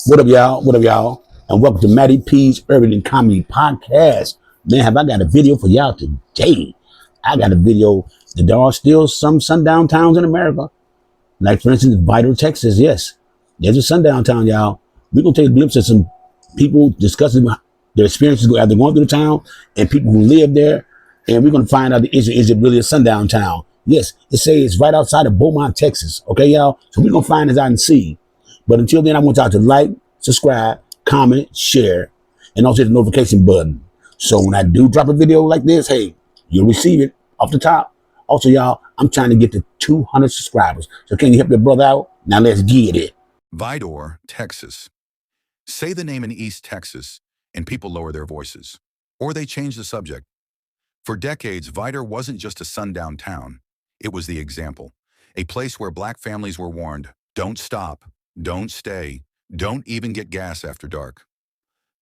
What up, y'all? What up, y'all? And welcome to Matty P's Urban and Comedy Podcast. Man, have I got a video for y'all today? I got a video that there are still some sundown towns in America. Like, for instance, Vidor, Texas. Yes, there's a sundown town, y'all. We're going to take a glimpse at some people discussing their experiences after going through the town and people who live there. And we're going to find out, is it really a sundown town? Yes, it says it's right outside of Beaumont, Texas. Okay, y'all? So we're going to find this out and see. But until then, I want y'all to like, subscribe, comment, share, and also hit the notification button. So when I do drop a video like this, hey, you'll receive it off the top. Also, y'all, I'm trying to get to 200 subscribers. So can you help your brother out? Now let's get it. Vidor, Texas. Say the name in East Texas, and people lower their voices. Or they change the subject. For decades, Vidor wasn't just a sundown town. It was the example. A place where black families were warned, don't stop, don't stay, don't even get gas after dark.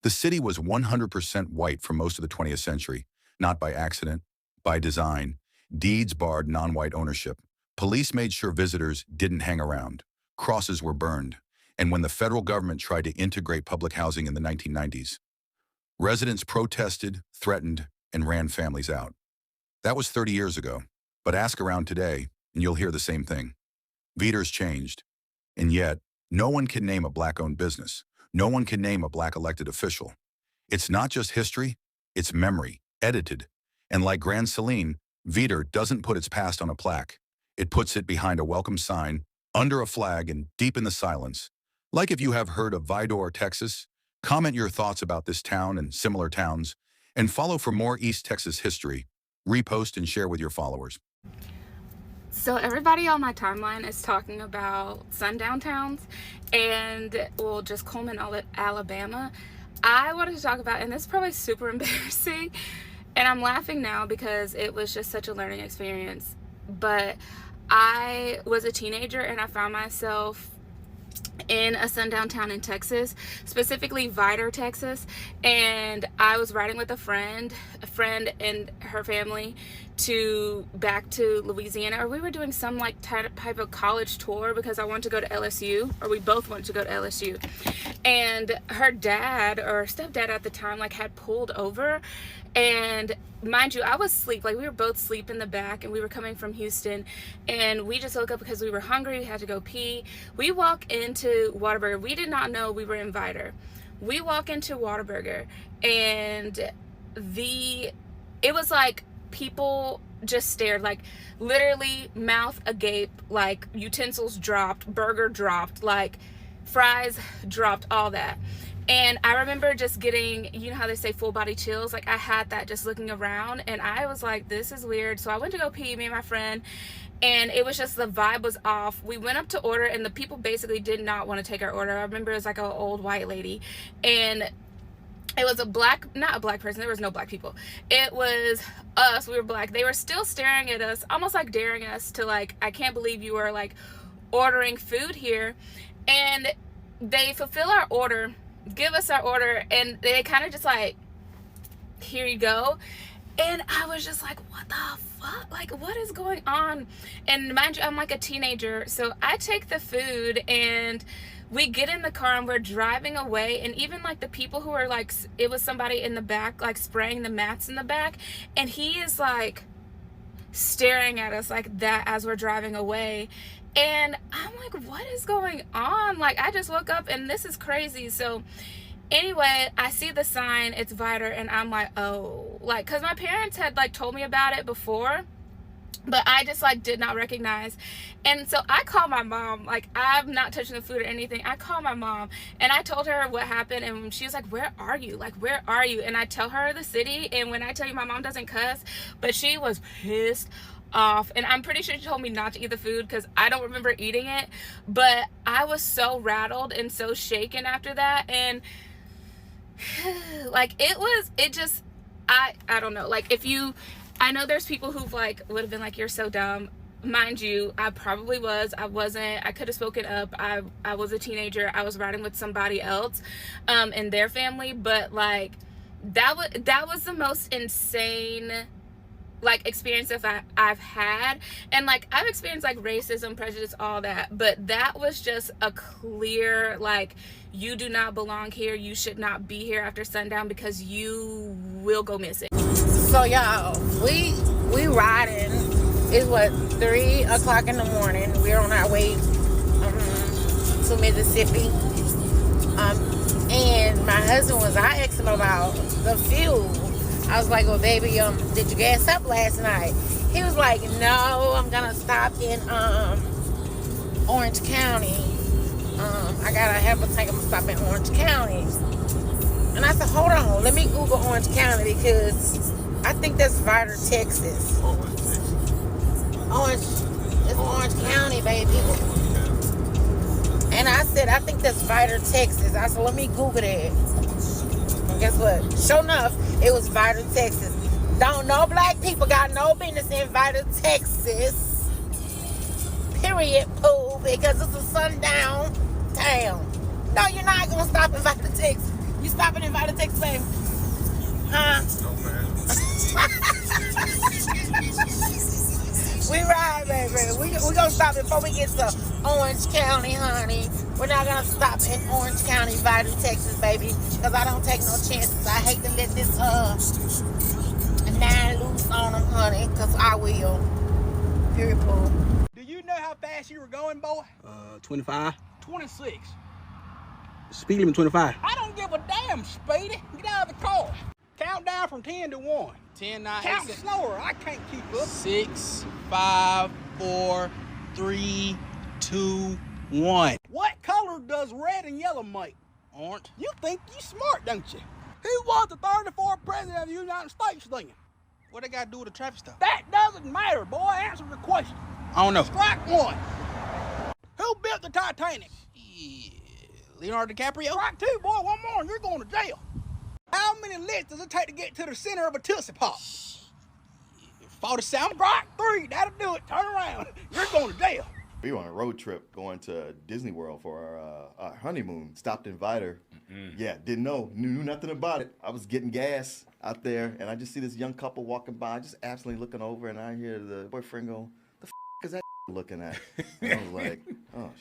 The city was 100% white for most of the 20th century, not by accident, by design. Deeds barred non-white ownership. Police made sure visitors didn't hang around. Crosses were burned. And when the federal government tried to integrate public housing in the 1990s, residents protested, threatened, and ran families out. That was 30 years ago. But ask around today, and you'll hear the same thing. Vidor's changed. And yet, no one can name a black-owned business. No one can name a black elected official. It's not just history, it's memory, edited. And like Grand Saline, Vidor doesn't put its past on a plaque. It puts it behind a welcome sign, under a flag, and deep in the silence. Like if you have heard of Vidor, Texas, comment your thoughts about this town and similar towns, and follow for more East Texas history. Repost and share with your followers. So everybody on my timeline is talking about sundown towns and well, just Coleman, Alabama. I wanted to talk about, and this is probably super embarrassing, and I'm laughing now because it was just such a learning experience. But I was a teenager and I found myself in a sundown town in Texas, specifically Vidor, Texas, and I was riding with a friend and her family back to Louisiana, or we were doing some like type of college tour because I wanted to go to LSU, or we both wanted to go to LSU, and her dad or stepdad at the time like had pulled over, and mind you, I was asleep. Like, we were both asleep in the back, and we were coming from Houston, and we just woke up because we were hungry. We had to go pee. We walk into Whataburger. We did not know we were in Vidor. We walk into Whataburger, and it was like people just stared, like literally mouth agape, like utensils dropped, burger dropped, like fries dropped, all that. And I remember just getting, you know how they say full body chills? Like, I had that just looking around, and I was like, this is weird. So I went to go pee, me and my friend, and it was just, the vibe was off. We went up to order, and the people basically did not want to take our order. I remember it was like an old white lady, and it was not a black person. There was no black people. It was us. We were black. They were still staring at us, almost like daring us to, like, I can't believe you are like ordering food here. And they fulfill our order, give us our order, and they kind of just like, here you go. And I was just like, what the fuck? Like, what is going on? And mind you, I'm like a teenager, so I take the food and we get in the car and we're driving away. And even like the people who are like, it was somebody in the back like spraying the mats in the back, and he is like staring at us like that as we're driving away. And I'm like, what is going on? Like, I just woke up and this is crazy. So anyway, I see the sign, it's Vidor, and I'm like, oh, like, because my parents had like told me about it before, but I just like did not recognize. And so I called my mom. Like, I'm not touching the food or anything. I called my mom and I told her what happened, and she was like, where are you? Like, where are you? And I tell her the city, and when I tell you, my mom doesn't cuss, but she was pissed off. And I'm pretty sure she told me not to eat the food because I don't remember eating it, but I was so rattled and so shaken after that. And like, I don't know, like, I know there's people who've like would have been like, you're so dumb. Mind you, I probably was. I wasn't. I could have spoken up. I was a teenager. I was riding with somebody else and their family, but like that was the most insane like experience I've had, and like I've experienced like racism, prejudice, all that, but that was just a clear like, you do not belong here, you should not be here after sundown because you will go missing. So y'all, we riding. It's what, 3 o'clock in the morning. We're on our way to Mississippi. And my husband I asked him about the fuel. I was like, well, baby, did you gas up last night? He was like, no, I'm gonna stop in Orange County. I gotta have a tank. I'm gonna stop in Orange County. And I said, hold on, let me Google Orange County because I think that's Vidor, Texas. It's Orange County, baby. And I said, I think that's Vidor, Texas. I said, let me Google that. And guess what? Sure enough, it was Vidor, Texas. No black people got no business in Vidor, Texas. Period, poo, because it's a sundown town. No, you're not gonna stop in Vidor, Texas. You stopping in Vidor, Texas, baby? Huh? No, man. We ride, baby. We gonna stop before we get to Orange County, honey. We're not gonna stop in Orange County, Vidor, Texas, baby, because I don't take no chances. I hate to let this 9 loose on them, honey, because I will. Period, poo. Do you know how fast you were going, boy? 25. 26. Speed limit 25. I don't give a damn, Speedy. Get out of the car. Count down from 10 to 1. 10, 9, Count 8, 7, slower. I can't keep up. 6, 5, 4, 3, 2, 1. What color does red and yellow make? Orange. You think you smart, don't you? Who was the 34th president of the United States then? What they got to do with the traffic stop? That doesn't matter, boy. Answer the question. I don't know. Strike one. Who built the Titanic? Leonardo DiCaprio? Strike two, boy. One more and you're going to jail. How many licks does it take to get to the center of a Tootsie Pop? 47. Strike three. That'll do it. Turn around. You're going to jail. We were on a road trip going to Disney World for our honeymoon. Stopped in Vidor. Yeah, knew nothing about it. I was getting gas out there, and I just see this young couple walking by, just absolutely looking over, and I hear the boyfriend go, "The f*** is that looking at?" And I was like, "Oh."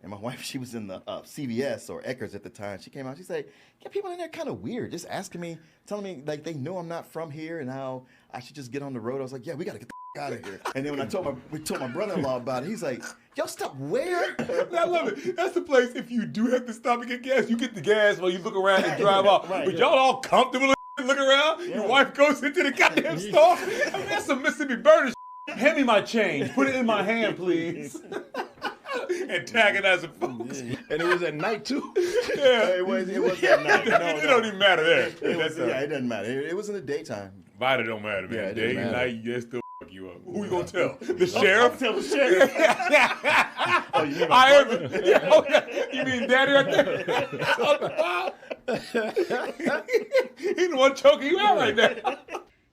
And my wife, she was in the CVS or Eckers at the time. She came out. She said, "Yeah, people in there kind of weird, just asking me, telling me like they know I'm not from here and how I should just get on the road." I was like, "Yeah, we got to get the out of here." And then when we told my brother-in-law about it, he's like, "Yo, stop where?" I love it. That's the place. If you do have to stop and get gas, you get the gas while you look around and drive off. Right, but y'all all comfortable look around. Yeah. Your wife goes into the goddamn store. I mean, that's some Mississippi burner. Hand me my change. Put it in my hand, please. Antagonizing folks. And it was at night too. Yeah, it was at night. It don't even matter there. It doesn't matter. It was in the daytime. Vidor don't matter, man. Yeah, day and night, you still fuck you up. Who you gonna tell? The I'll sheriff? tell the sheriff. Oh, you mean I am. You mean daddy right there? He's the one choking you out right now.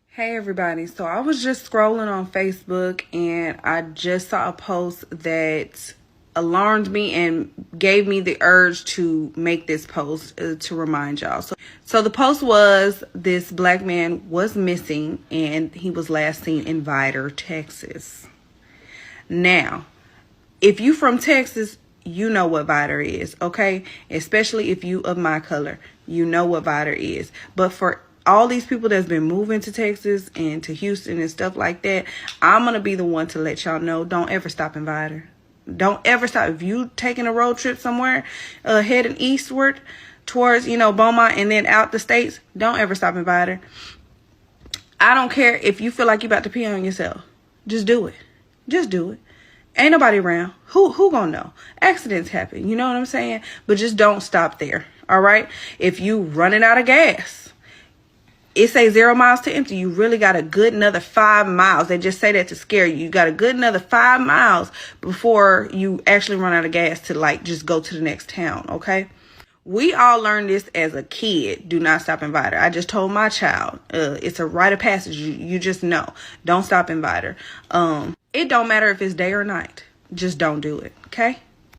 Hey everybody, so I was just scrolling on Facebook and I just saw a post that alarmed me and gave me the urge to make this post to remind y'all. So the post was, this black man was missing and he was last seen in Vidor, Texas. Now, if you from Texas, you know what Vidor is, okay? Especially if you of my color, you know what Vidor is. But for all these people that's been moving to Texas and to Houston and stuff like that, I'm going to be the one to let y'all know, don't ever stop in Vidor. Don't ever stop. If you taking a road trip somewhere, heading eastward towards, Beaumont and then out the states, don't ever stop in Vidor. I don't care if you feel like you about to pee on yourself. Just do it. Just do it. Ain't nobody around. Who gonna know? Accidents happen. You know what I'm saying? But just don't stop there. All right? If you running out of gas, it say 0 miles to empty. You really got a good another 5 miles. They just say that to scare you. You got a good another 5 miles before you actually run out of gas to just go to the next town. Okay. We all learned this as a kid. Do not stop in Vidor. I just told my child, it's a rite of passage. You just know. Don't stop in Vidor. It don't matter if it's day or night. Just don't do it. Okay.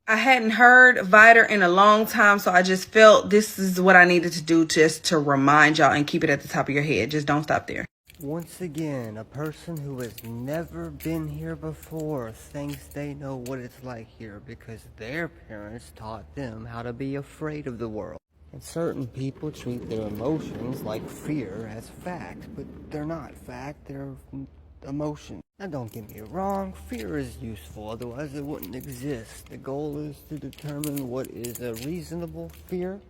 I hadn't heard Vidor in a long time, so I just felt this is what I needed to do just to remind y'all and keep it at the top of your head. Just don't stop there. Once again, a person who has never been here before thinks they know what it's like here because their parents taught them how to be afraid of the world. And certain people treat their emotions like fear as fact, but they're not fact, they're emotions. Now don't get me wrong, fear is useful, otherwise it wouldn't exist. The goal is to determine what is a reasonable fear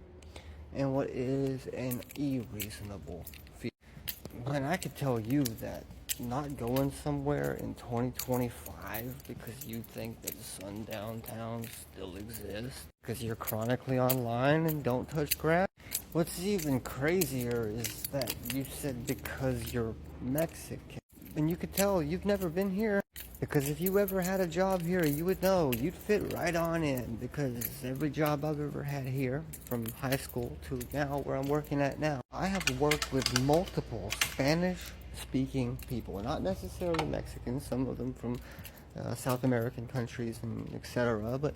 and what is an irreasonable fear. And I could tell you that not going somewhere in 2025 because you think that sundown towns still exist, because you're chronically online and don't touch grass. What's even crazier is that you said because you're Mexican. And you could tell you've never been here, because if you ever had a job here, you would know you'd fit right on in, because every job I've ever had here, from high school to now where I'm working at now, I have worked with multiple Spanish-speaking people, not necessarily Mexicans, some of them from South American countries and etc., but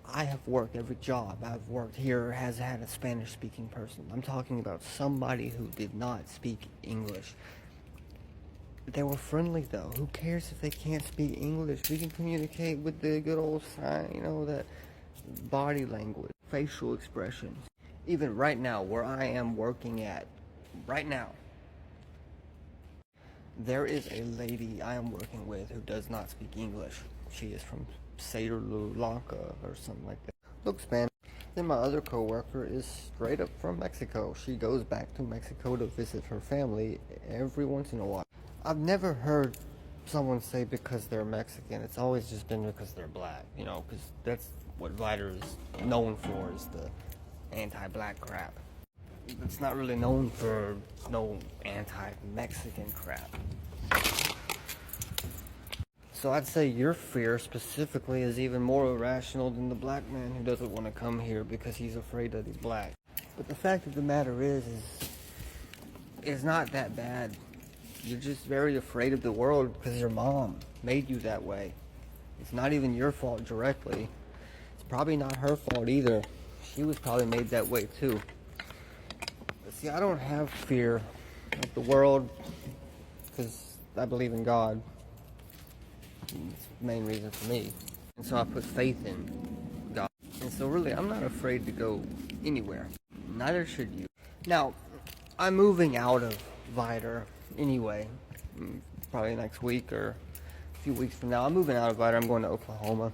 I have worked, every job I've worked here has had a Spanish-speaking person. I'm talking about somebody who did not speak English. They were friendly though. Who cares if they can't speak English? We can communicate with the good old sign, that body language, facial expressions. Even right now, where I am working at, right now, there is a lady I am working with who does not speak English. She is from Sri Lanka or something like that. Looks Spanish. Then my other coworker is straight up from Mexico. She goes back to Mexico to visit her family every once in a while. I've never heard someone say because they're Mexican. It's always just been because they're black, because that's what Vidor is known for, is the anti-black crap. It's not really known for no anti-Mexican crap. So I'd say your fear specifically is even more irrational than the black man who doesn't want to come here because he's afraid that he's black. But the fact of the matter is it's not that bad. You're just very afraid of the world because your mom made you that way. It's not even your fault directly. It's probably not her fault either. She was probably made that way too. But see, I don't have fear of the world because I believe in God. It's the main reason for me. And so I put faith in God. And so really, I'm not afraid to go anywhere. Neither should you. Now, I'm moving out of Vidor anyway, probably next week or a few weeks from now. I'm moving out of Vidor. I'm going to Oklahoma.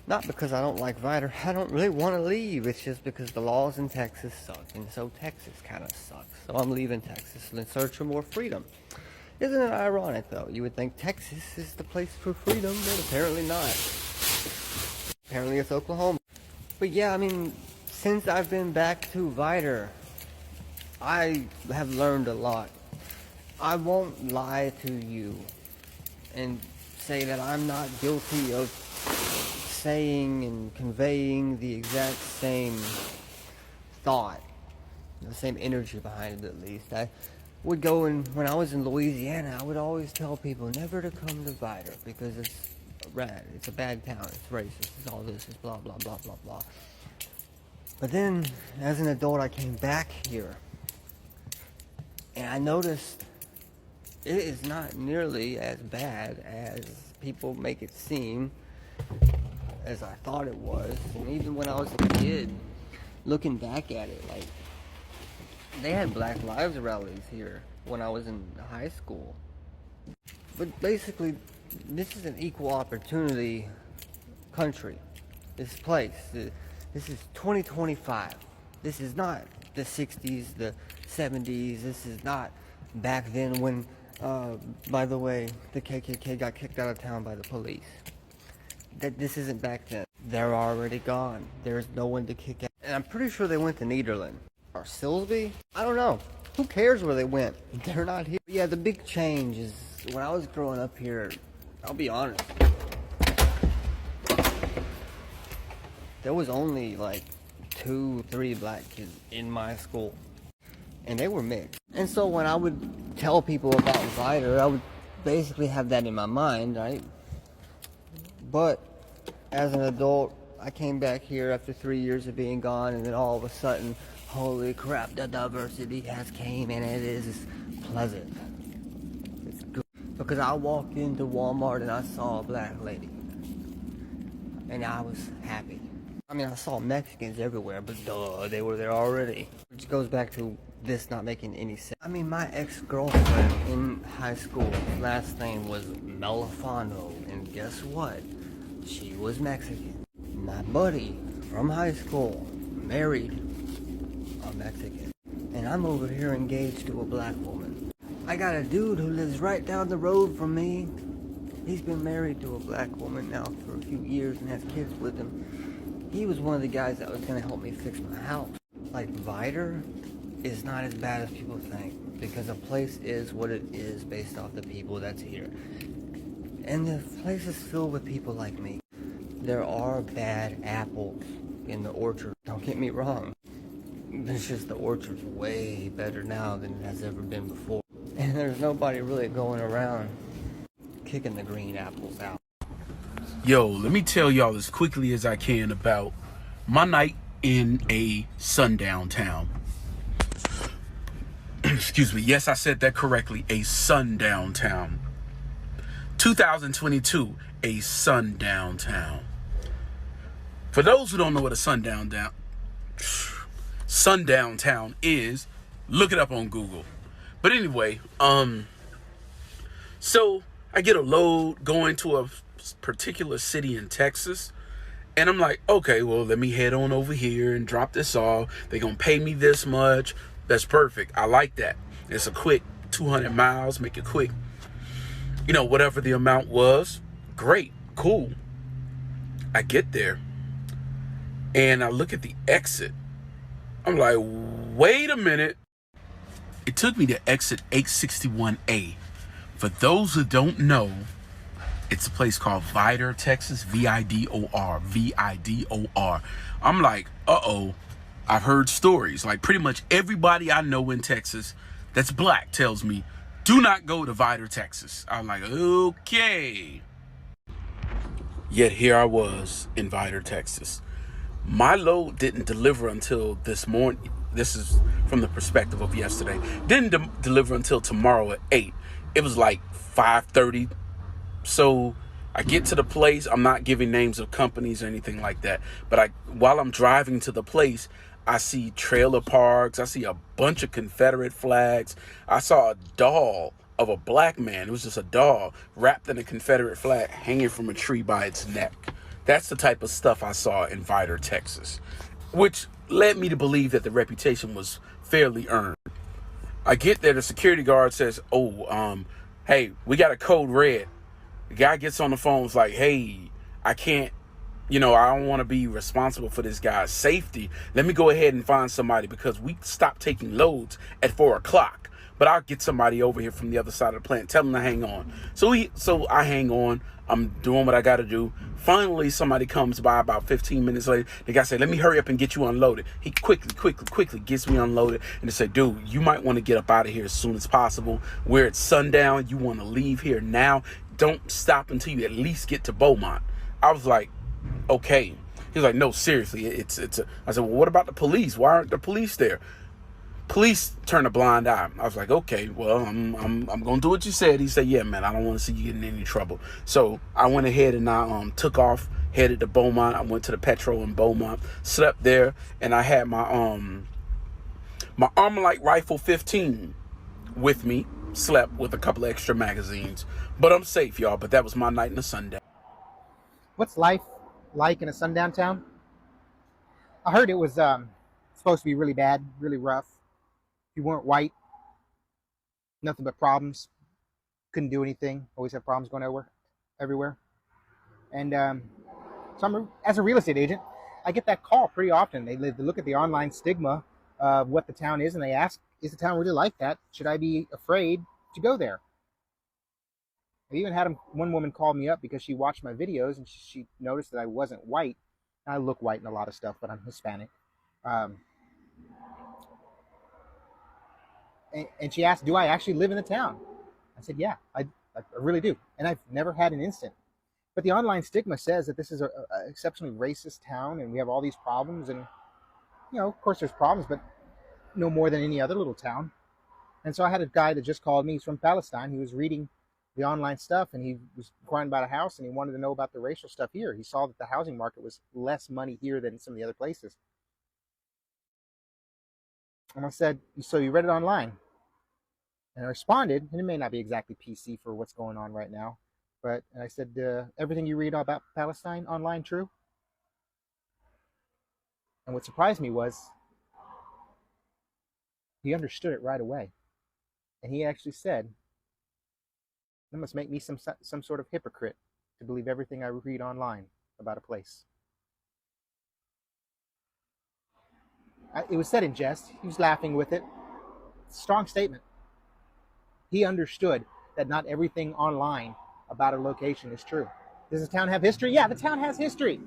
Not because I don't like Vidor. I don't really want to leave. It's just because the laws in Texas suck, and so Texas kind of sucks. So I'm leaving Texas in search of more freedom. Isn't it ironic, though? You would think Texas is the place for freedom, but apparently not. Apparently it's Oklahoma. But yeah, since I've been back to Vidor, I have learned a lot. I won't lie to you and say that I'm not guilty of saying and conveying the exact same thought, the same energy behind it at least. I would go when I was in Louisiana, I would always tell people never to come to Vidor because it's rad, it's a bad town, it's racist, it's all this, it's blah, blah, blah, blah, blah. But then, as an adult, I came back here, and I noticed it is not nearly as bad as people make it seem, as I thought it was. And even when I was a kid, looking back at it, they had Black Lives rallies here when I was in high school. But basically, this is an equal opportunity country, this place. This is 2025. This is not the 60s, the 70s. This is not back then when, by the way, the KKK got kicked out of town by the police. This isn't back then. They're already gone. There's no one to kick out. And I'm pretty sure they went to Nederland. Or Silsby? I don't know. Who cares where they went? They're not here. Yeah, the big change is when I was growing up here, I'll be honest, there was only 2-3 black kids in my school. And they were mixed. And so when I would tell people about Vidor, I would basically have that in my mind, right? But as an adult, I came back here after 3 years of being gone, and then all of a sudden, holy crap, the diversity has came, and it is pleasant. Because I walked into Walmart and I saw a black lady. And I was happy. I mean, I saw Mexicans everywhere, but duh, they were there already. Which goes back to this not making any sense. I mean, my ex-girlfriend in high school, last name was Melifano, and guess what? She was Mexican. My buddy from high school married a Mexican. And I'm over here engaged to a black woman. I got a dude who lives right down the road from me. He's been married to a black woman now for a few years and has kids with him. He was one of the guys that was going to help me fix my house. Like, Vidor is not as bad as people think, because a place is what it is based off the people that's here. And the place is filled with people like me. There are bad apples in the orchard, don't get me wrong. It's just the orchard's way better now than it has ever been before. And there's nobody really going around kicking the green apples out. Yo, let me tell y'all as quickly as I can about my night in a sundown town. Excuse me. Yes, I said that correctly. A sundown town. 2022, a sundown town. For those who don't know what a sundown town is, look it up on Google. But anyway, so I get a load going to a particular city in Texas, and I'm like, okay, well, let me head on over here and drop this off. They're gonna pay me this much. That's perfect. I like that. It's a quick 200 miles, make it quick. You know, whatever the amount was, great, cool. I get there, and I look at the exit. I'm like, wait a minute. It took me to exit 861A. For those who don't know, it's a place called Vidor, Texas, Vidor, Vidor. I'm like, uh-oh, I've heard stories. Like, pretty much everybody I know in Texas that's black tells me, do not go to Vidor, Texas. I'm like, okay. Yet here I was in Vidor, Texas. My load didn't deliver until this morning. This is from the perspective of yesterday. Didn't deliver until tomorrow at 8. It was like 5:30. So I get to the place. I'm not giving names of companies or anything like that. But while I'm driving to the place, I see trailer parks. I see a bunch of Confederate flags. I saw a doll of a black man. It was just a doll wrapped in a Confederate flag hanging from a tree by its neck. That's the type of stuff I saw in Vidor, Texas, which led me to believe that the reputation was fairly earned. I get there, the security guard says, hey, we got a code red. The guy gets on the phone, is like, hey, I can't, I don't want to be responsible for this guy's safety. Let me go ahead and find somebody, because we stopped taking loads at 4 o'clock. But I'll get somebody over here from the other side of the plant. Tell them to hang on. So I hang on. I'm doing what I got to do. Finally, somebody comes by about 15 minutes later. The guy said, let me hurry up and get you unloaded. He quickly gets me unloaded. And they said, dude, you might want to get up out of here as soon as possible. We're at sundown. You want to leave here now. Don't stop until you at least get to Beaumont. I was like, okay. He was like, no, seriously. I said, well, what about the police? Why aren't the police there? Police turned a blind eye. I was like, okay, well, I'm gonna do what you said. He said, yeah, man, I don't want to see you getting in any trouble. So I went ahead and I took off, headed to Beaumont. I went to the Petro in Beaumont, slept there, and I had my my Armalite Rifle 15 with me. Slept with a couple of extra magazines, but I'm safe, y'all. But that was my night in the sundown. What's life like in a sundown town? I heard it was supposed to be really bad, really rough. If you weren't white, nothing but problems. Couldn't do anything. Always have problems going everywhere. And so as a real estate agent, I get that call pretty often. They look at the online stigma of what the town is, and they ask, is the town really like that? Should I be afraid to go there? I even had one woman call me up because she watched my videos and she noticed that I wasn't white. I look white in a lot of stuff, but I'm Hispanic. And she asked, do I actually live in the town? I said, yeah, I really do. And I've never had an incident. But the online stigma says that this is an exceptionally racist town and we have all these problems. And, of course there's problems, but no more than any other little town. And so I had a guy that just called me. He's from Palestine. He was reading the online stuff, and he was inquiring about a house, and he wanted to know about the racial stuff here. He saw that the housing market was less money here than some of the other places. And I said, so you read it online? And I responded, and it may not be exactly PC for what's going on right now, but I said, everything you read about Palestine online true? And what surprised me was he understood it right away. And he actually said, that must make me some sort of hypocrite to believe everything I read online about a place. It was said in jest. He was laughing with it. Strong statement. He understood that not everything online about a location is true. Does the town have history? Yeah, the town has history.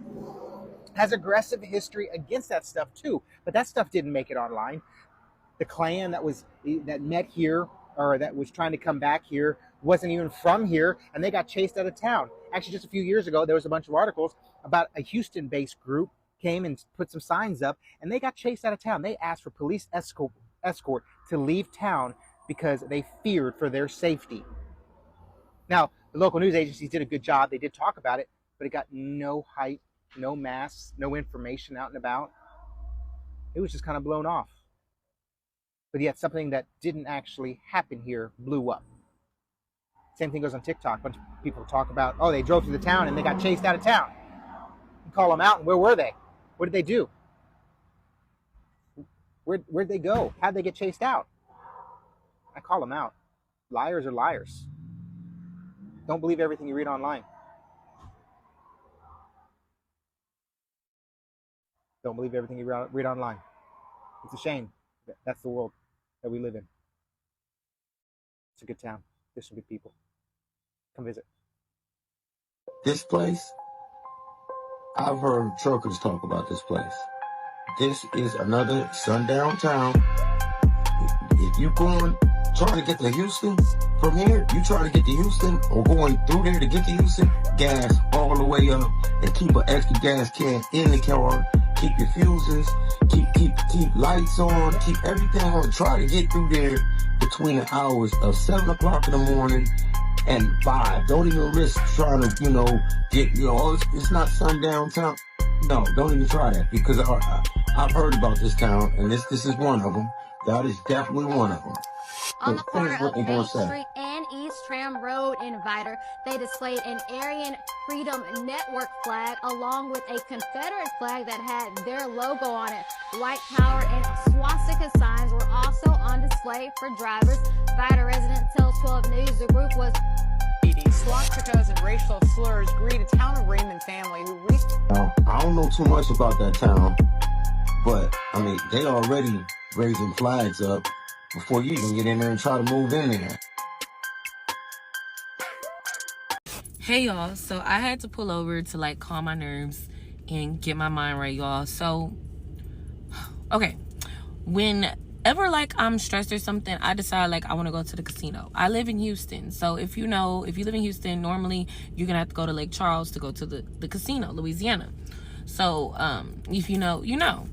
Has aggressive history against that stuff too. But that stuff didn't make it online. The Klan that met here, or that was trying to come back here, wasn't even from here, and they got chased out of town. Actually, just a few years ago, there was a bunch of articles about a Houston-based group came and put some signs up, and they got chased out of town. They asked for police escort to leave town because they feared for their safety. Now, the local news agencies did a good job. They did talk about it, but it got no hype, no mass, no information out and about. It was just kind of blown off. But yet something that didn't actually happen here blew up. Same thing goes on TikTok. A bunch of people talk about, oh, they drove through the town and they got chased out of town. You call them out, and where were they? What did they do? Where'd they go? How'd they get chased out? I call them out. Liars are liars. Don't believe everything you read online. Don't believe everything you read online. It's a shame. That's the world that we live in. It's a good town. There's some good people. Come visit. This place, I've heard truckers talk about this place. This is another sundown town. If you're trying to get to Houston from here, you trying to get to Houston or going through there to get to Houston, gas all the way up, and keep an extra gas can in the car. Keep your fuses, keep lights on, keep everything on. Try to get through there between the hours of 7 o'clock in the morning and 5. Don't even risk trying to, it's not sundown town. No, don't even try that, because I've heard about this town, and this is one of them. That is definitely one of them. On the corner of Main Street and East Tram Road in Vidor, they displayed an Aryan Freedom Network flag along with a Confederate flag that had their logo on it. White power and swastika signs were also on display for drivers. Vidor resident tells 12 News the group was swastikas and racial slurs greet a town of Raymond family who Now, I don't know too much about that town, but I mean, they already raising flags up before you even get in there and try to move in there. Hey y'all, so I had to pull over to like calm my nerves and get my mind right, y'all. So okay, whenever like I'm stressed or something, I decide like I want to go to the casino. I live in Houston, so if you live in Houston, normally you're gonna have to go to Lake Charles to go to the casino, Louisiana. So if you know, you know.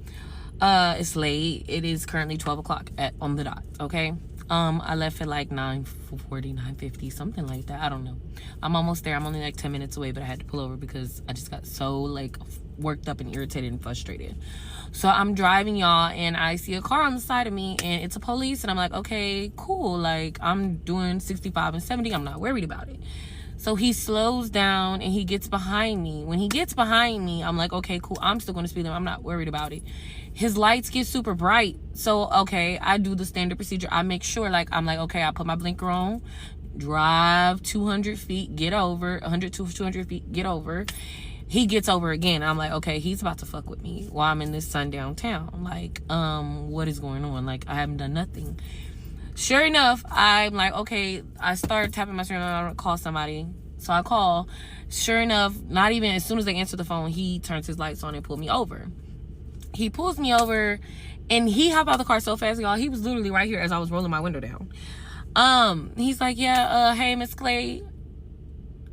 It's late. It is currently 12 o'clock on the dot, okay? I left at like 9:40, 9:50, something like that. I don't know. I'm almost there. I'm only like 10 minutes away, but I had to pull over because I just got so like worked up and irritated and frustrated. So I'm driving, y'all, and I see a car on the side of me, and it's a police, and I'm like, okay, cool. Like, I'm doing 65 and 70. I'm not worried about it. So he slows down and he gets behind me. When he gets behind me, I'm like, okay, cool. I'm still going to speed limit. I'm not worried about it. His lights get super bright. So, okay, I do the standard procedure. I make sure, like, I'm like, okay, I put my blinker on, drive 200 feet, get over, 100 to 200 feet, get over. He gets over again. I'm like, okay, he's about to fuck with me while I'm in this sundown town. Like, what is going on? Like, I haven't done nothing. Sure enough, I'm like, okay, I start tapping my screen. I want to call somebody. So I call. Sure enough, not even as soon as they answer the phone, he turns his lights on and pull me over. He pulls me over, and he hopped out of the car so fast, y'all. He was literally right here as I was rolling my window down. He's like, yeah, hey, Miss Clay.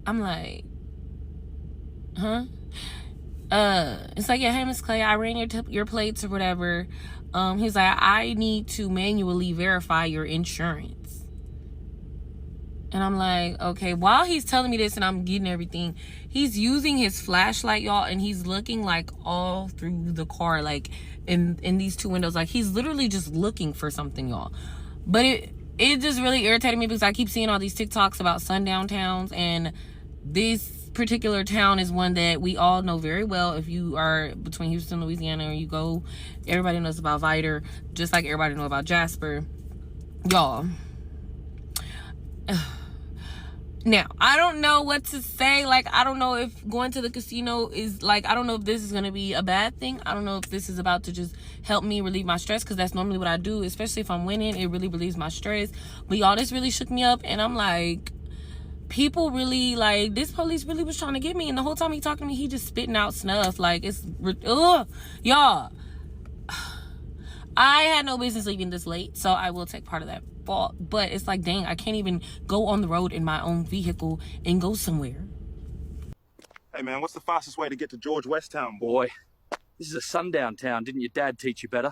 I'm like, huh? It's like, yeah, hey, Miss Clay, I ran your plates or whatever. He's like, I need to manually verify your insurance. And I'm like, okay, while he's telling me this and I'm getting everything, he's using his flashlight, y'all, and he's looking like all through the car, like in these two windows. Like he's literally just looking for something, y'all. But it just really irritated me because I keep seeing all these TikToks about sundown towns, and this particular town is one that we all know very well. If you are between Houston, Louisiana, or you go, everybody knows about Vidor, just like everybody know about Jasper, y'all. Now, I don't know what to say. Like, I don't know if going to the casino is, like, I don't know if this is going to be a bad thing. I don't know if this is about to just help me relieve my stress, because that's normally what I do, especially if I'm winning. It really relieves my stress. But y'all, this really shook me up, and I'm like, people really, like, this police really was trying to get me, and the whole time he talking to me, he just spitting out snuff. Like, it's, y'all. I had no business leaving this late, so I will take part of that fault. But it's like, dang, I can't even go on the road in my own vehicle and go somewhere. Hey, man, what's the fastest way to get to George West Town, boy? This is a sundown town. Didn't your dad teach you better?